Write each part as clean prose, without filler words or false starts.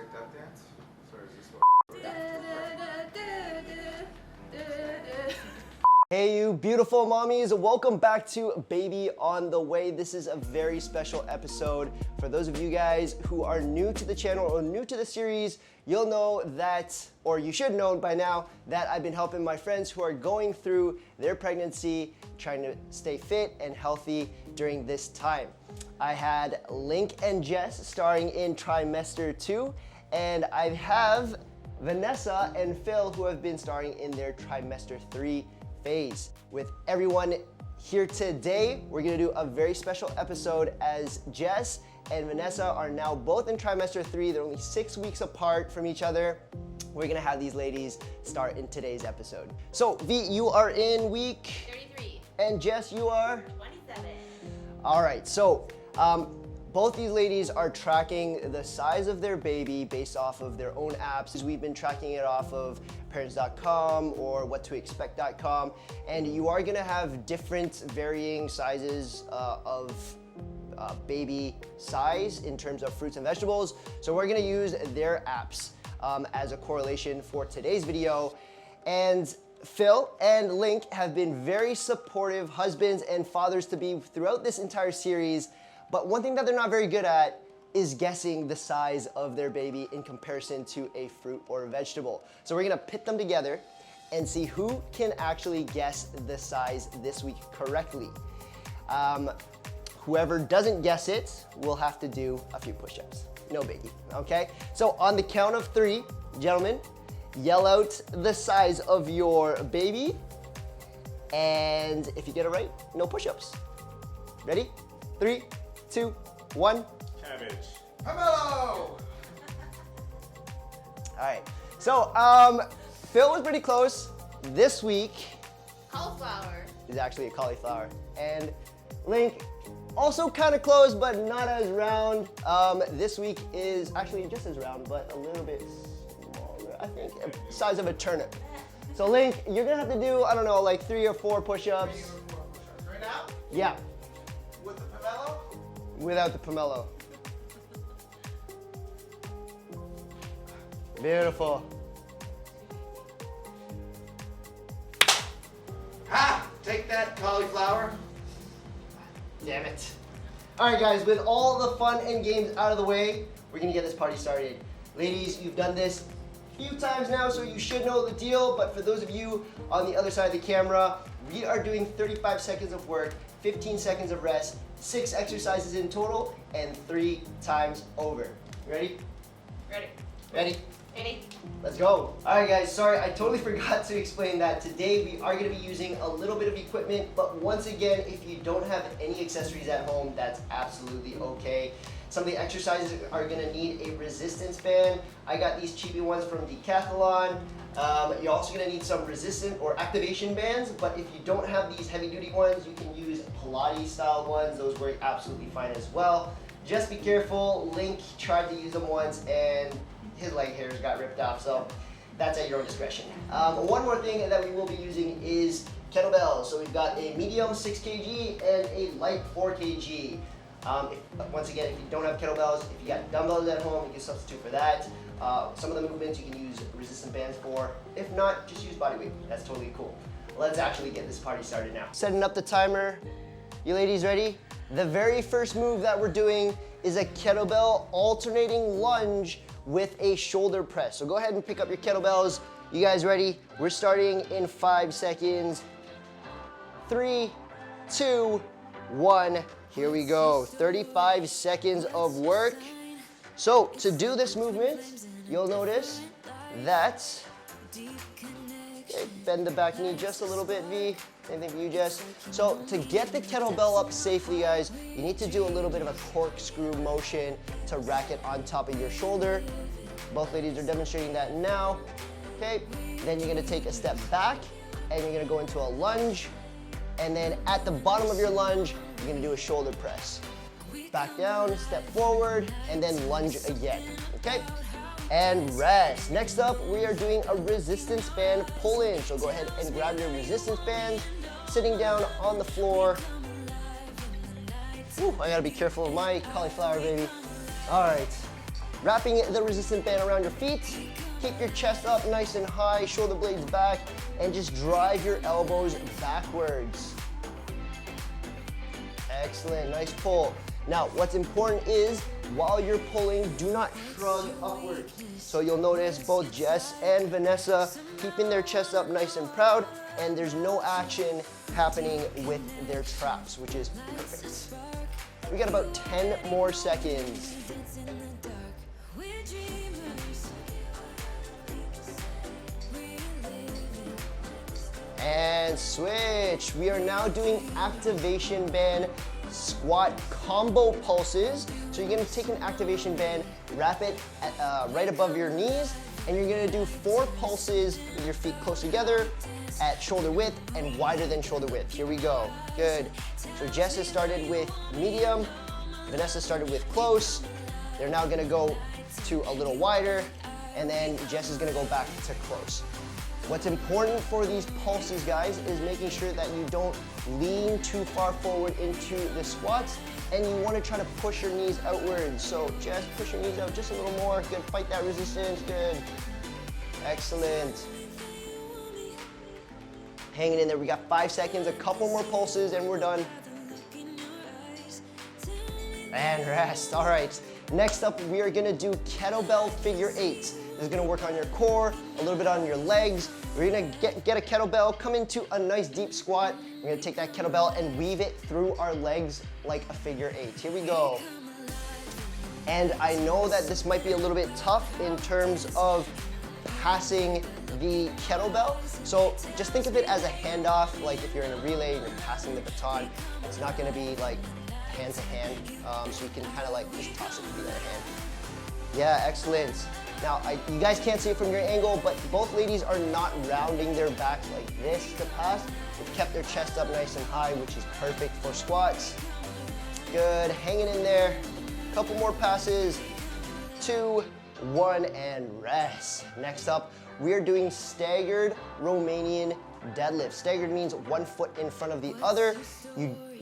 like that dance? Sorry, is this what? Hey you beautiful mommies, welcome back to Baby on the Way. This is a very special episode. For those of you guys who are new to the channel or new to the series, you'll know that, or you should know by now, that I've been helping my friends who are going through their pregnancy, trying to stay fit and healthy during this time. I had Link and Jess starring in trimester 2, and I have Vanessa and Phil who have been starring in their trimester 3 phase. With everyone here today, we're gonna do a very special episode as Jess and Vanessa are now both in trimester 3. They're only 6 weeks apart from each other. We're gonna have these ladies start in today's episode. So V, you are in week 33. And Jess, you are 27. all right. So both these ladies are tracking the size of their baby based off of their own apps. We've been tracking it off of parents.com or whattoexpect.com, and you are gonna have different varying sizes of baby size in terms of fruits and vegetables. So we're gonna use their apps as a correlation for today's video. And Phil and Link have been very supportive husbands and fathers to be throughout this entire series. But one thing that they're not very good at is guessing the size of their baby in comparison to a fruit or a vegetable. So we're gonna pit them together and see who can actually guess the size this week correctly. Whoever doesn't guess it will have to do a few push-ups. No biggie, okay? So on the count of 3, gentlemen, yell out the size of your baby, and if you get it right, no push-ups. Ready? 3, 2, 1. Cabbage. Hello! All right, so Phil was pretty close. This week Cauliflower. is actually a cauliflower. And Link, also kind of close, but not as round. This week is actually just as round, but a little bit smaller, I think, size of a turnip. So Link, you're gonna have to do, I don't know, like 3 or 4 push-ups. Right now? Yeah, With the pomelo? without the pomelo. Beautiful. Ha! Take that, cauliflower. Damn it. All right, guys, with all the fun and games out of the way, we're gonna get this party started. Ladies, you've done this a few times now, so you should know the deal, but for those of you on the other side of the camera, we are doing 35 seconds of work, 15 seconds of rest, 6 exercises in total, and 3 times over. Ready? Ready. Ready? Ready. Let's go. All right, guys, sorry, I totally forgot to explain that today we are gonna be using a little bit of equipment, but once again, if you don't have any accessories at home, that's absolutely okay. Some of the exercises are gonna need a resistance band. I got these cheapy ones from Decathlon. You're also gonna need some resistant or activation bands, but if you don't have these heavy duty ones, you can use Pilates style ones. Those work absolutely fine as well. Just be careful. Link tried to use them once and his leg hairs got ripped off, so that's at your own discretion. One more thing that we will be using is kettlebells. So we've got a medium 6 kg and a light 4 kg. Once again, if you don't have kettlebells, if you got dumbbells at home, you can substitute for that. Some of the movements you can use resistant bands for. If not, just use body weight. That's totally cool. Let's actually get this party started now. Setting up the timer. You ladies ready? The very first move that we're doing is a kettlebell alternating lunge with a shoulder press. So go ahead and pick up your kettlebells. You guys ready? We're starting in 5 seconds. 3, 2, 1. Here we go. 35 seconds of work. So to do this movement, you'll notice that, okay, bend the back knee just a little bit, V. Same thing for you, Jess. So to get the kettlebell up safely, guys, you need to do a little bit of a corkscrew motion to rack it on top of your shoulder. Both ladies are demonstrating that now. Okay, then you're gonna take a step back and you're gonna go into a lunge. And then at the bottom of your lunge, you're gonna do a shoulder press. Back down, step forward, and then lunge again, okay? And rest. Next up, we are doing a resistance band pull-in. So go ahead and grab your resistance band, sitting down on the floor. Ooh, I gotta be careful of my cauliflower, baby. All right, Wrapping the resistant band around your feet. Keep your chest up nice and high, shoulder blades back, and just drive your elbows backwards. Excellent, nice pull. Now, what's important is, while you're pulling, do not shrug upwards. So you'll notice both Jess and Vanessa keeping their chest up nice and proud, and there's no action happening with their traps, which is perfect. We got about 10 more seconds. And switch. We are now doing activation band squat combo pulses. So you're gonna take an activation band, wrap it right above your knees, and you're gonna do 4 pulses with your feet close together at shoulder width and wider than shoulder width. Here we go. Good. So Jess has started with medium, Vanessa started with close. They're now gonna go to a little wider, and then Jess is gonna go back to close. What's important for these pulses, guys, is making sure that you don't lean too far forward into the squats, and you want to try to push your knees outwards. So just push your knees out just a little more. Good, fight that resistance, good. Excellent. Hanging in there, we got 5 seconds, a couple more pulses, and we're done. And rest, all right. Next up, we are gonna do kettlebell figure 8. This is gonna work on your core, a little bit on your legs. We're gonna get a kettlebell, come into a nice deep squat. We're gonna take that kettlebell and weave it through our legs like a figure 8. Here we go. And I know that this might be a little bit tough in terms of passing the kettlebell. So just think of it as a handoff, like if you're in a relay and you're passing the baton, it's not gonna be like hand to hand, so you can kind of like just toss it with the other hand. Yeah, excellent. Now, you guys can't see it from your angle, but both ladies are not rounding their backs like this to pass. They've kept their chest up nice and high, which is perfect for squats. Good, hanging in there. Couple more passes. 2, 1, and rest. Next up, we are doing staggered Romanian deadlift. Staggered means 1 foot in front of the other.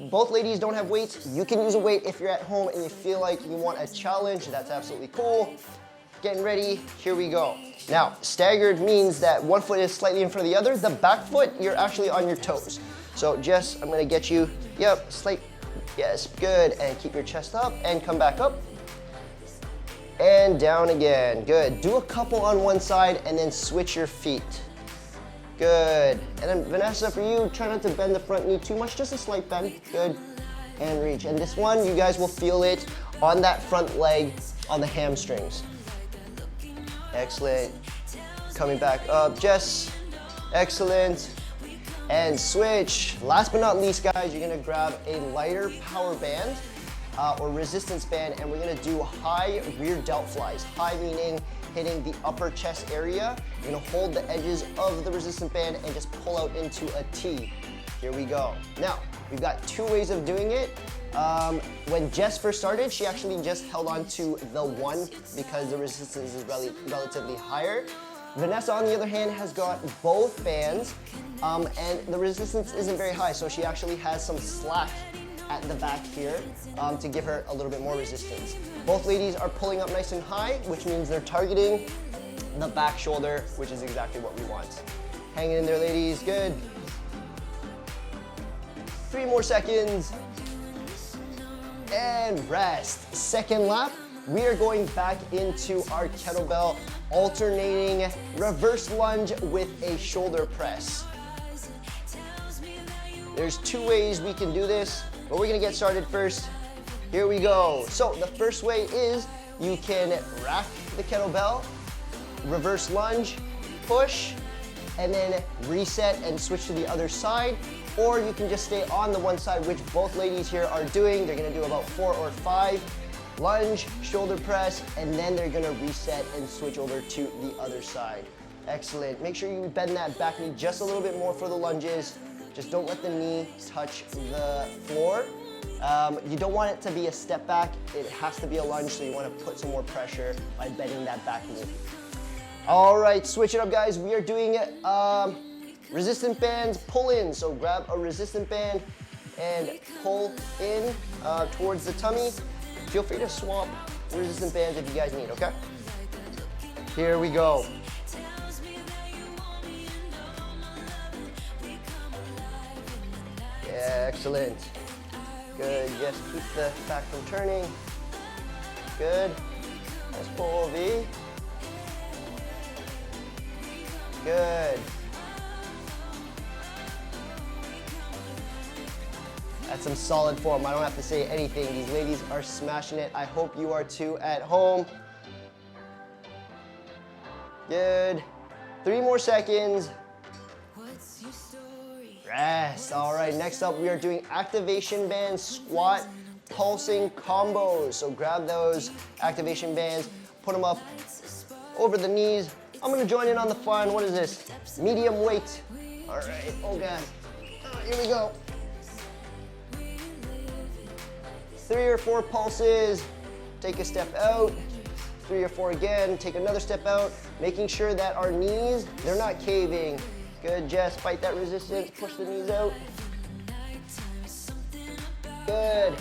Both ladies don't have weights. You can use a weight if you're at home and you feel like you want a challenge. That's absolutely cool. Getting ready, here we go. Now, staggered means that 1 foot is slightly in front of the other. The back foot, you're actually on your toes. So Jess, I'm gonna get you, yep, yes, good. And keep your chest up and come back up. And down again, good. Do a couple on one side and then switch your feet. Good. And then Vanessa, for you, try not to bend the front knee too much, just a slight bend, good. And reach. And this one, you guys will feel it on that front leg, on the hamstrings. Excellent. Coming back up, Jess. Excellent. And switch. Last but not least, guys, you're gonna grab a lighter power band or resistance band, and we're gonna do high rear delt flies. High meaning hitting the upper chest area. You're gonna hold the edges of the resistance band and just pull out into a T. Here we go. Now, we've got 2 ways of doing it. When Jess first started, she actually just held on to the 1 because the resistance is relatively higher. Vanessa, on the other hand, has got both bands, and the resistance isn't very high, so she actually has some slack at the back here to give her a little bit more resistance. Both ladies are pulling up nice and high, which means they're targeting the back shoulder, which is exactly what we want. Hanging in there, ladies, good. 3 more seconds. And rest. Second lap, we are going back into our kettlebell, alternating reverse lunge with a shoulder press. There's 2 ways we can do this, but we're gonna get started first. Here we go. So the first way is you can rack the kettlebell, reverse lunge, push, and then reset and switch to the other side. Or you can just stay on the one side, which both ladies here are doing. They're gonna do about 4 or 5. Lunge, shoulder press, and then they're gonna reset and switch over to the other side. Excellent. Make sure you bend that back knee just a little bit more for the lunges. Just don't let the knee touch the floor. You don't want it to be a step back. It has to be a lunge, so you wanna put some more pressure by bending that back knee. All right, switch it up, guys. We are doing resistant bands pull in. So grab a resistant band and pull in towards the tummy. Feel free to swap resistant bands if you guys need, okay? Here we go. Yeah, excellent. Good, just keep the back from turning. Good. Nice pull, V. Good. That's some solid form. I don't have to say anything. These ladies are smashing it. I hope you are too at home. Good. 3 more seconds. Rest. All right, next up we are doing activation band squat pulsing combos. So grab those activation bands, put them up over the knees. I'm gonna join in on the fun. What is this? Medium weight. All right, oh God. Here we go. 3 or 4 pulses. Take a step out. 3 or 4 again. Take another step out. Making sure that our knees, they're not caving. Good, Jess. Fight that resistance. Push the knees out. Good.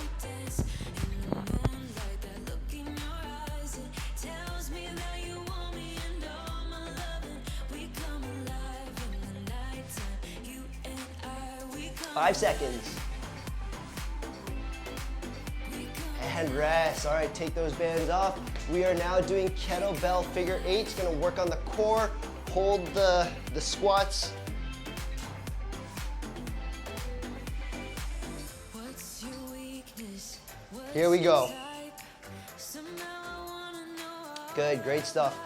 Five seconds. And rest. All right, take those bands off. We are now doing kettlebell figure 8. It's gonna work on the core. Hold the squats. Here we go. Good, great stuff.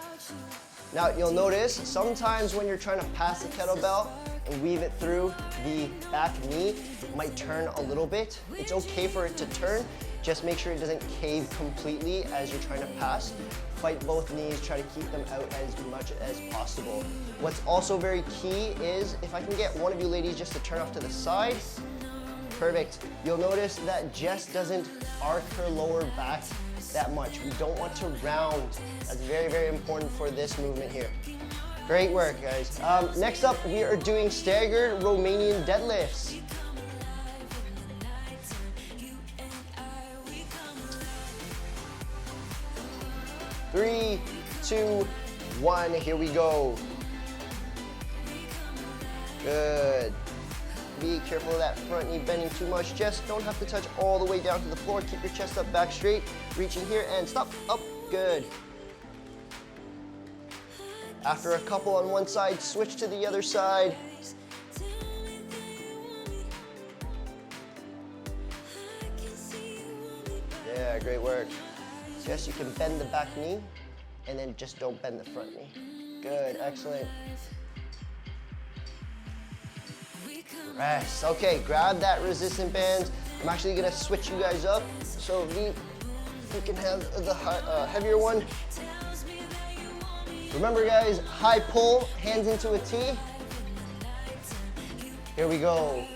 Now you'll notice sometimes when you're trying to pass the kettlebell and weave it through the back knee, it might turn a little bit. It's okay for it to turn. Just make sure it doesn't cave completely as you're trying to pass. Fight both knees, try to keep them out as much as possible. What's also very key is if I can get one of you ladies just to turn off to the side. Perfect. You'll notice that Jess doesn't arc her lower back that much. We don't want to round. That's very, very important for this movement here. Great work, guys. Next up, we are doing staggered Romanian deadlifts. Three, 2, 1, here we go. Good. Be careful of that front knee bending too much. Just don't have to touch all the way down to the floor. Keep your chest up, back straight. Reaching here and stop, up, good. After a couple on one side, switch to the other side. Yeah, great work. Yes, you can bend the back knee and then just don't bend the front knee. Good, excellent. Rest. Okay, grab that resistant band. I'm actually gonna switch you guys up. So you can have the heavier one. Remember guys, high pull, hands into a T. Here we go.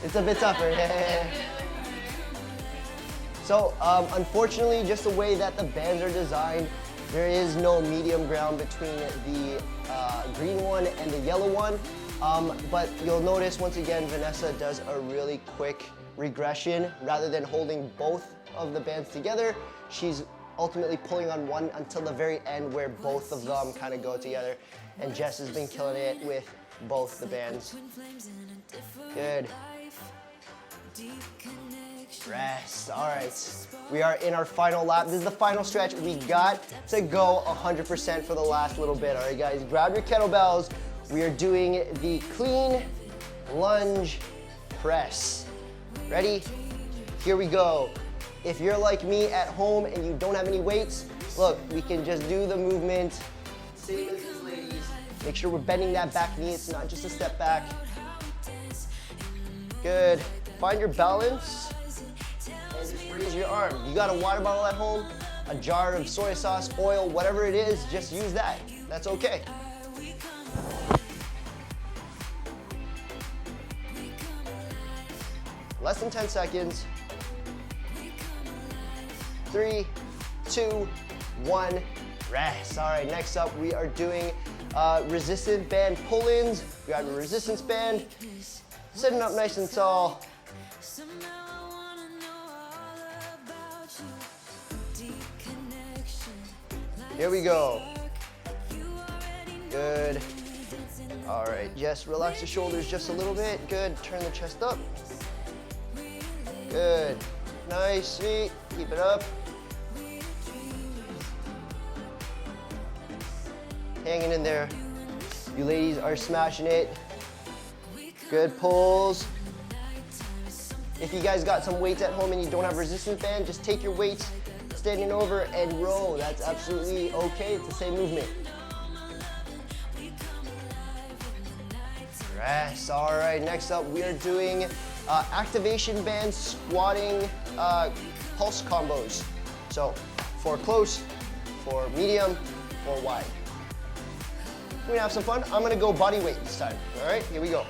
It's a bit tougher. So unfortunately, just the way that the bands are designed, there is no medium ground between the green one and the yellow one. But you'll notice once again, Vanessa does a really quick regression. Rather than holding both of the bands together, she's ultimately pulling on one until the very end where both of them kind of go together. And Jess has been killing it with both the bands. Good. Rest. All right, we are in our final lap. This is the final stretch. We got to go 100% for the last little bit. All right, guys, grab your kettlebells. We are doing the clean lunge press. Ready? Here we go. If you're like me at home and you don't have any weights, look, we can just do the movement. Same as these ladies. Make sure we're bending that back knee. It's not just a step back. Good. Find your balance and just raise your arm. You got a water bottle at home, a jar of soy sauce, oil, whatever it is, just use that. That's okay. Less than 10 seconds. 3, 2, 1, rest. All right, next up we are doing resistant band pull-ins. Grab your resistance band, sitting up nice and tall. Here we go. Good. All right, Jess, relax the shoulders just a little bit. Good, turn the chest up. Good, nice, sweet, keep it up. Hanging in there. You ladies are smashing it. Good pulls. If you guys got some weights at home and you don't have a resistance band, just take your weights, standing over and row. That's absolutely okay, it's the same movement. Rest, all right, next up we are doing activation band squatting pulse combos. So, for close, for medium, for wide. We're gonna have some fun. I'm gonna go body weight this time. All right, here we go.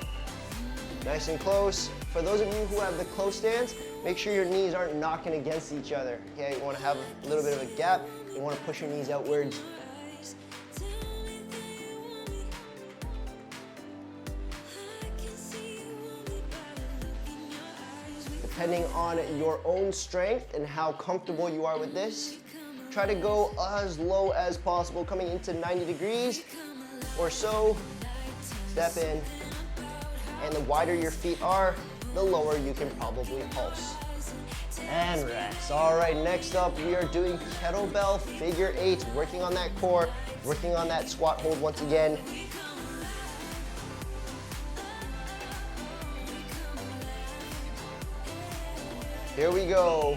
Nice and close. For those of you who have the close stance, make sure your knees aren't knocking against each other. Okay, you wanna have a little bit of a gap. You wanna push your knees outwards. Depending on your own strength and how comfortable you are with this, try to go as low as possible, coming into 90 degrees or so. Step in, and the wider your feet are, the lower you can probably pulse. And rest. All right, next up we are doing kettlebell figure eights, working on that core, working on that squat hold once again. Here we go.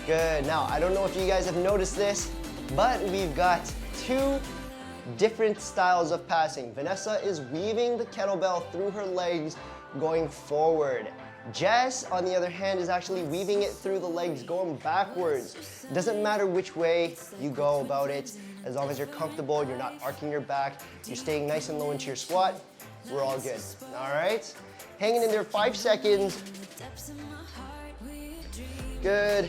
Good. Now, I don't know if you guys have noticed this, but we've got two different styles of passing. Vanessa is weaving the kettlebell through her legs going forward. Jess, on the other hand, is actually weaving it through the legs going backwards. It doesn't matter which way you go about it, as long as you're comfortable, you're not arcing your back, you're staying nice and low into your squat, we're all good. All right? Hanging in there 5 seconds. Good.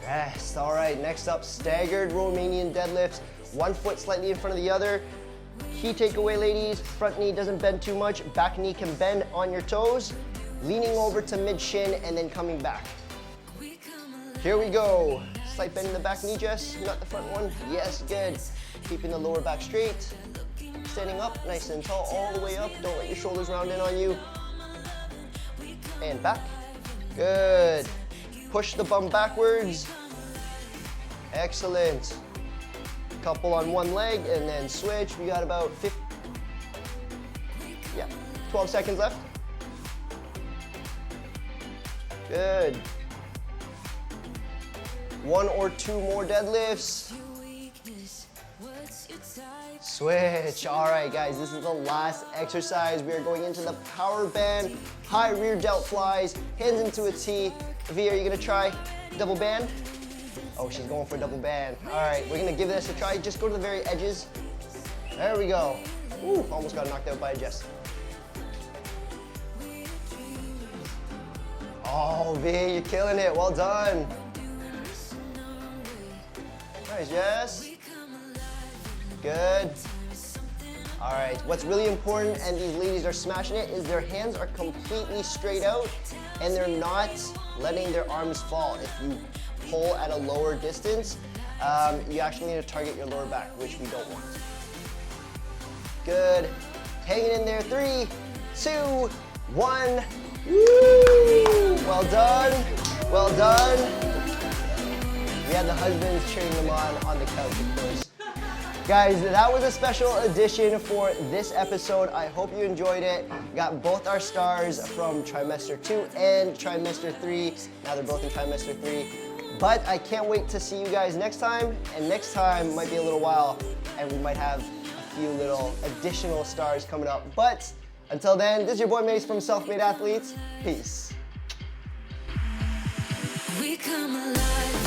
Rest. All right, next up, staggered Romanian deadlifts. One foot slightly in front of the other. Key takeaway, ladies, front knee doesn't bend too much. Back knee can bend on your toes. Leaning over to mid shin and then coming back. Here we go. Slight bend in the back knee, Jess, not the front one. Yes, good. Keeping the lower back straight. Standing up, nice and tall, all the way up. Don't let your shoulders round in on you. And back. Good. Push the bum backwards. Excellent. Couple on one leg and then switch. We got about 12 seconds left. Good. 1 or 2 more deadlifts. Switch. All right, guys, this is the last exercise. We are going into the power band, high rear delt flies, hands into a T. V, are you gonna try double band? Oh, she's going for double band. All right, we're gonna give this a try. Just go to the very edges. There we go. Ooh, almost got knocked out by a Jess. Oh, V, you're killing it. Well done. Nice, Jess. Good. All right, what's really important, and these ladies are smashing it, is their hands are completely straight out and they're not letting their arms fall. If you pull at a lower distance, you actually need to target your lower back, which we don't want. Good. Hanging in there, 3, 2, 1. Woo! Well done. Well done. We had the husbands cheering them on the couch, of course. Guys, that was a special edition for this episode. I hope you enjoyed it. Got both our stars from trimester 2 and trimester 3. Now they're both in trimester 3. But I can't wait to see you guys next time. And next time might be a little while, and we might have a few little additional stars coming up. But until then, this is your boy Mace from Self-Made Athletes. Peace. We come alive.